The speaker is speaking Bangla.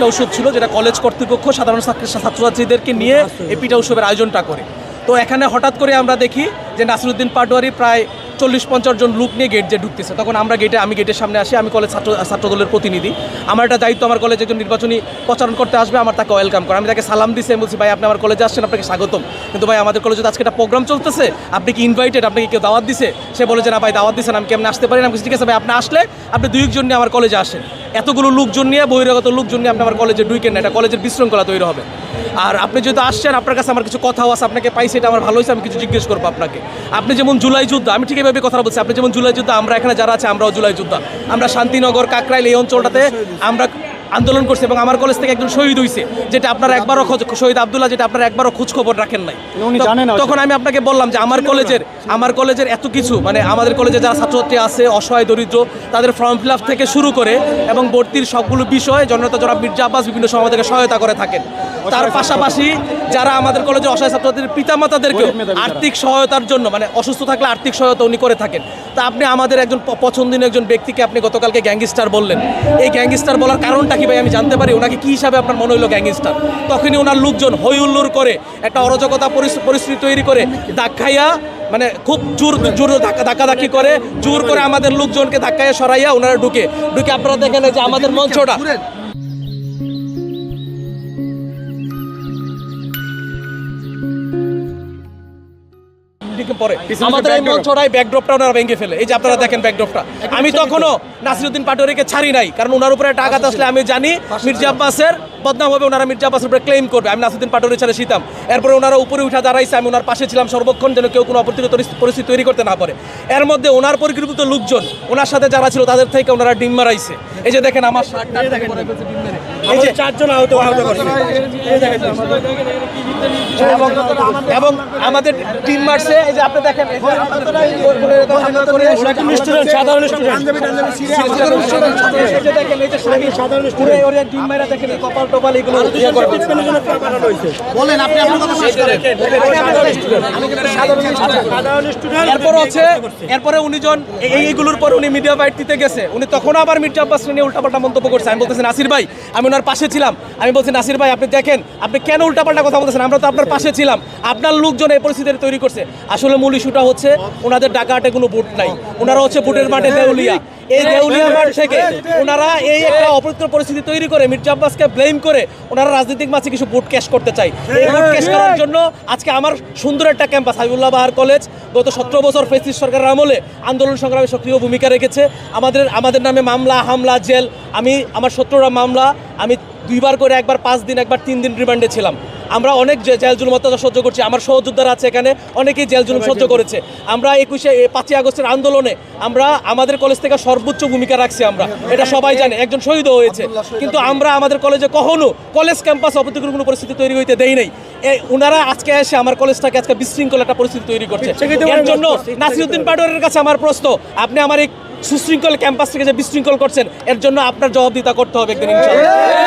পিঠা উৎসব ছিল, যেটা কলেজ কর্তৃপক্ষ সাধারণ ছাত্রছাত্রীদেরকে নিয়ে এই পিঠা উৎসবের আয়োজনটা করে। তো এখানে হঠাৎ করে আমরা দেখি যে নাসিরউদ্দিন পাটোয়ারি প্রায় 40-50 জন লোক নিয়ে গেট যে ঢুকতেছে। তখন আমি গেটের সামনে আসি, আমি কলেজ ছাত্রদলের প্রতিনিধি, আমার একটা দায়িত্ব, আমার কলেজে একজন নির্বাচনী প্রচারণ করতে আসবে, আমার তাকে ওয়েলকাম করে। আমি তাকে সালাম দিছি, আমি বলছি ভাই আপনি আমার কলেজে আসছেন, আপনাকে স্বাগতম, কিন্তু ভাই আমাদের কলেজে আজকে একটা প্রোগ্রাম চলতেছে, আপনি কি ইনভাইটেড, আপনাকে কেউ দাওয়াত দিছে? সে বলে যে না ভাই দাওয়াত দিচ্ছেন, আমি কেমন আসতে পারি না। আমি ঠিক আছে ভাই, আপনি আসলে আপনি 2 জন নিয়ে আমার কলেজে আসেন, এতগুলো লোকজন নিয়ে বহিরাগত লোকজন নিয়ে আপনি আমার কলেজে ঢুকেন না, এটা কলেজের বিশৃঙ্খলা তৈরি হবে। আর আপনি যেহেতু আসছেন, আপনার কাছে আমার কিছু কথাও আছে, আপনাকে পাইছি, এটা আমার ভালো হয়েছে, আমি কিছু জিজ্ঞেস করবো আপনাকে। আপনি যেমন জুলাই যোদ্ধা, আমি ঠিক এইভাবে কথা বলছি, আপনি যেমন জুলাই যোদ্ধা, আমরা এখানে যারা আছে আমরাও জুলাই যোদ্ধা। আমরা শান্তিনগর, কাকরাইল এই অঞ্চলটাতে আমরা আন্দোলন করছে এবং আমার কলেজ থেকে একজন শহীদ হয়েছে, যেটা আপনারা একবারও শহীদ আব্দুল্লাহ, যেটা আপনারা একবারও খোঁজখবর রাখেন নাই। তখন আমি আপনাকে বললাম যে আমার কলেজের এত কিছু, মানে আমাদের কলেজে যারা ছাত্রছাত্রী আছে অসহায় দরিদ্র, তাদের ফর্ম ফিল আপ থেকে শুরু করে এবং ভর্তির সবগুলো বিষয়ে জননেতা জনাব মির্জা আব্বাস বিভিন্ন সময় থেকে সহায়তা করে থাকেন। তার পাশাপাশি যারা আমাদের কলেজের অসহায় ছাত্রছাত্রীর পিতামাতাদেরকে আর্থিক সহায়তার জন্য, মানে অসুস্থ থাকলে আর্থিক সহায়তা উনি করে থাকেন। তা আপনি আমাদের একজন পছন্দনীয় একজন ব্যক্তিকে আপনি গতকালকে গ্যাংস্টার বললেন, এই গ্যাংস্টার বলার কারণটা কি ভাই আমি জানতে পারি? ওনাকে কি হিসাবে আপনার মনে হইলো গ্যাংস্টার? তখনই ওনার লোকজন হই হুল্লোড় করে একটা অরাজকতা পরিস্থিতি তৈরি করে ধাক্কাইয়া, মানে খুব জোর ধাক্কাধাক্কি করে জোর করে আমাদের লোকজনকে ধাক্কাইয়া সরাইয়া ওনারা ঢুকে আপনারা দেখেন যে আমাদের মঞ্চটা, আমাদের এই মঞ্চটাই ব্যাকড্রপটা ওনারা ভেঙে ফেলে। এই যে আপনারা দেখেন ব্যাকড্রপটা, আমি তখনও নাসিরউদ্দিন পাটোয়ারিকে ছাড়ি নাই, কারণ ওনার উপরে একটা আঘাত আসলে আমি জানি মির্জা আব্বাসের বদনাম হবে, ওনারা মির্জা আব্বাসের উপরে ক্লেম করবে। আমি নাসিরউদ্দিন পাটোয়ারি ছেড়ে শীতাম, এরপরে ওনারা উপরে উঠে দাঁড়াইছে, আমি ওনার পাশে ছিলাম সর্বক্ষণ, যেন কেউ কোনো অপ্রীতিকর পরিস্থিতি তৈরি করতে না পারে। এর মধ্যে ওনার পরিকল্পিত লোকজন, ওনার সাথে যারা ছিল তাদের থেকে ওনারা ডিম মারাইছে। এই যে দেখেন আমার এবং আমাদের টিম মারছে। এই যে আপনি দেখেন এরপরে 19 জন এইগুলোর পর উনি মিডিয়া ফাইট দিতে গেছে, উনি তখন আবার মির্জা আব্বাস নিয়ে উল্টাপাল্টা মন্তব্য করছে। আমি বলতেছি নাসির ভাই, আমি ওনার পাশে ছিলাম, আমি বলছি নাসির ভাই আপনি দেখেন আপনি কেন উল্টাপাল্টা কথা বলতেছেন, আমরা তো আপনার পাশে ছিলাম, আপনার লোকজন এই পরিস্থিতি তৈরি করছে। আসলে মূল ইস্যুটা হচ্ছে ওনাদের ডাকাহাটে কোনো ভোট নাই, ওনারা হচ্ছে ভোটের মাঠে দেউলিয়া। এই দেউলিয়া মাঠ থেকে ওনারা এই একটা অপরিচিত পরিস্থিতি তৈরি করে মির্জা আব্বাসকে ব্লেম করে ওনারা রাজনৈতিক মাঝে কিছু ভোট ক্যাশ করতে চাই। এই ভোট ক্যাশ করার জন্য আজকে আমার সুন্দর একটা ক্যাম্পাস হাবিবুল্লাহ বাহার কলেজ গত 17 বছর ফ্যাসিস্ট সরকারের আমলে আন্দোলন সংগ্রামে সক্রিয় ভূমিকা রেখেছে। আমাদের নামে মামলা, হামলা, জেল, আমার 17টা মামলা, আমি 2 বার করে, একবার 5 দিন, একবার 3 দিন রিমান্ডে ছিলাম। আমরা অনেক জেল জুলুম অত্যাচার সহ্য করছি, আমার সহযোদ্ধারা আছে এখানে, অনেকেই জেল জুলুম সহ্য করেছে। আমরা 5ই আগস্টের আন্দোলনে আমরা আমাদের কলেজ থেকে সর্বোচ্চ ভূমিকা রাখছি, আমরা এটা সবাই জানে, একজন শহীদও হয়েছে। কিন্তু আমরা আমাদের কলেজে কখনো কলেজ ক্যাম্পাসে অপ্রীতিকর কোনো পরিস্থিতি তৈরি হইতে দেই নাই। ওনারা আজকে এসে আমার কলেজটাকে আজকে বিশৃঙ্খল একটা পরিস্থিতি তৈরি করছে। এর জন্য নাসিরউদ্দিন পাটোয়ারির কাছে আমার প্রশ্ন, আপনি আমার এই সুশৃঙ্খল ক্যাম্পাস থেকে যে বিশৃঙ্খল করছেন, এর জন্য আপনার জবাবদিহিতা করতে হবে একদিন ইনশাআল্লাহ।